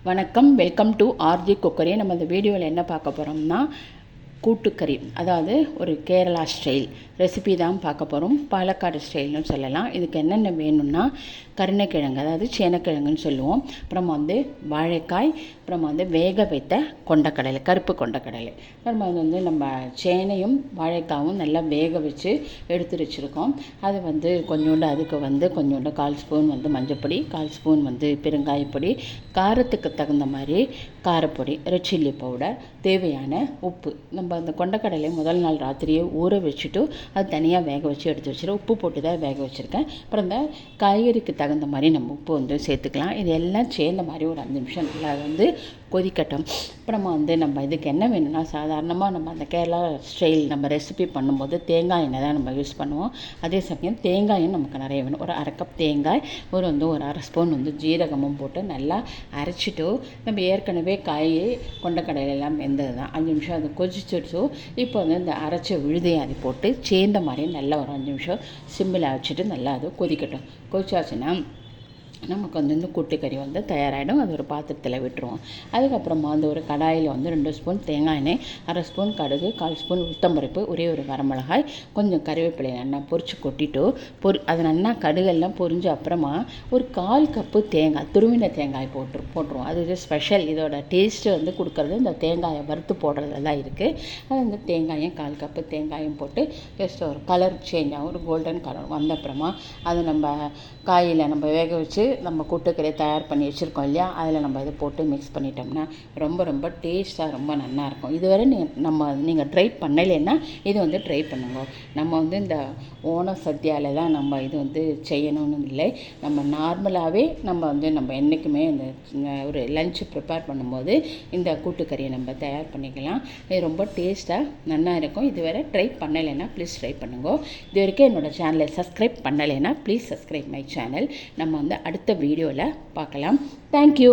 வணக்கம், welcome to RJ cookery. நம்ம இந்த வீடியோவில் என்ன பார்க்க போகிறோம்னா கூட்டுக்கறி, அதாவது ஒரு கேரளா ஸ்டைல் ரெசிபி தான் பார்க்க போகிறோம். பாலக்காடு ஸ்டைல்னு சொல்லலாம். இதுக்கு என்னென்ன வேணும்னா கருணைக்கிழங்கு, அதாவது சேனக்கிழங்குன்னு சொல்லுவோம். அப்புறம் வாழைக்காய், அப்புறம் வேக வைத்த கொண்டக்கடலை, கருப்பு கொண்டக்கடலை. நம்ம சேனையும் வாழைக்காயும் நல்லா வேக வச்சு எடுத்து வச்சுருக்கோம். அது கொஞ்சோண்டு அதுக்கு கொஞ்சோண்டு 1/4 ஸ்பூன் மஞ்சப்பொடி, 1/4 ஸ்பூன் பெருங்காயப்பொடி, காரத்துக்கு தகுந்த மாதிரி காரப்பொடி, ரெட் சில்லி பவுடர், தேவையான உப்பு. நம்ம அந்த கொண்டக்கடலை முதல் நாள் ராத்திரியே ஊற வச்சுட்டு அது தனியாக வேக வச்சு எடுத்து வச்சுருக்கேன். உப்பு போட்டு தான் வேக வச்சுருக்கேன். அப்புறம் இந்த காய்கறிக்கு தகுந்த மாதிரி நம்ம உப்பு சேர்த்துக்கலாம். இது எல்லாம் சேர்ந்த மாதிரி ஒரு 5 நிமிஷம் நல்லா கொதிக்கட்டும். அப்புறமா நம்ம இதுக்கு என்ன வேணும்னா, சாதாரணமாக நம்ம அந்த கேரளா ஸ்டைல் நம்ம ரெசிபி பண்ணும்போது தேங்காய் எண்ணெய் தான் நம்ம யூஸ் பண்ணுவோம். அதே சமயம் தேங்காயும் நமக்கு நிறைய வேணும். ஒரு 1/2 கப் தேங்காய், ஒரு 1/2 ஸ்பூன் ஜீரகமும் போட்டு நல்லா அரைச்சிட்டு, நம்ம ஏற்கனவே காய் கொண்டக்கடலை எல்லாம் வெந்தது தான். 5 நிமிஷம் அது கொதிச்சிட்டு, இப்போ இந்த அரைச்ச விழுதையை அது போட்டு சேர்ந்த மாதிரி நல்லா ஒரு 5 நிமிஷம் சிம்மில் வச்சுட்டு நல்லா அது கொதிக்கட்டும். கொதிச்சாச்சுன்னா நமக்கு இந்த கூட்டுக்கறி தயாராகிடும். அது ஒரு பாத்திரத்தில் விட்டுருவோம். அதுக்கப்புறமா ஒரு கடாயில் 2 ஸ்பூன் தேங்காய் எண்ணெய், 1/2 ஸ்பூன் கடுகு, 1/4 ஸ்பூன் உளுத்தம்பருப்பு, ஒரே ஒரு வரமிளகாய், கொஞ்சம் கறிவேப்பிலை நல்லா பொரித்து கொட்டிட்டு அது நல்லா கடுகெல்லாம் பொரிஞ்ச அப்புறமா ஒரு 1/4 கப்பு தேங்காய், துருவின தேங்காய் போட்டுருவோம். அது ஸ்பெஷல். இதோட டேஸ்ட்டு கொடுக்குறது இந்த தேங்காயை வறுத்து போடுறதுல தான் இருக்குது. அது தேங்காயும் 1/4 கப்பு தேங்காயும் போட்டு ஜஸ்ட் ஒரு கலர் சேஞ்ச் ஆகும், ஒரு கோல்டன் கலர் வந்த அப்புறமா அது நம்ம காயில் நம்ம வேக வச்சு நம்ம கூட்டுக்கறியை தயார் பண்ணி வச்சுருக்கோம் இல்லையா, அதில் நம்ம இதை போட்டு மிக்ஸ் பண்ணிட்டோம்னா ரொம்ப டேஸ்ட்டாக ரொம்ப நல்லாயிருக்கும். இதுவரை நீங்கள் ட்ரை பண்ணலைன்னா இது ட்ரை பண்ணுங்க. நம்ம இந்த ஓணம் சத்யாவில் தான் நம்ம இது செய்யணும்னு இல்லை. நம்ம நார்மலாகவே நம்ம என்றைக்குமே இந்த ஒரு லஞ்ச் ப்ரிப்பேர் பண்ணும்போது இந்த கூட்டுக்கறியை நம்ம தயார் பண்ணிக்கலாம். இது ரொம்ப டேஸ்ட்டாக நல்லா இருக்கும். இதுவரை ட்ரை பண்ணலைன்னா ப்ளீஸ் ட்ரை பண்ணுங்க. இது வரைக்கும் என்னோடய சேனலை சப்ஸ்கிரைப் பண்ணலைன்னா ப்ளீஸ் சப்ஸ்கிரைப் மை சேனல். நம்ம அடுத்த வீடியோவில் பார்க்கலாம். தேங்க்யூ.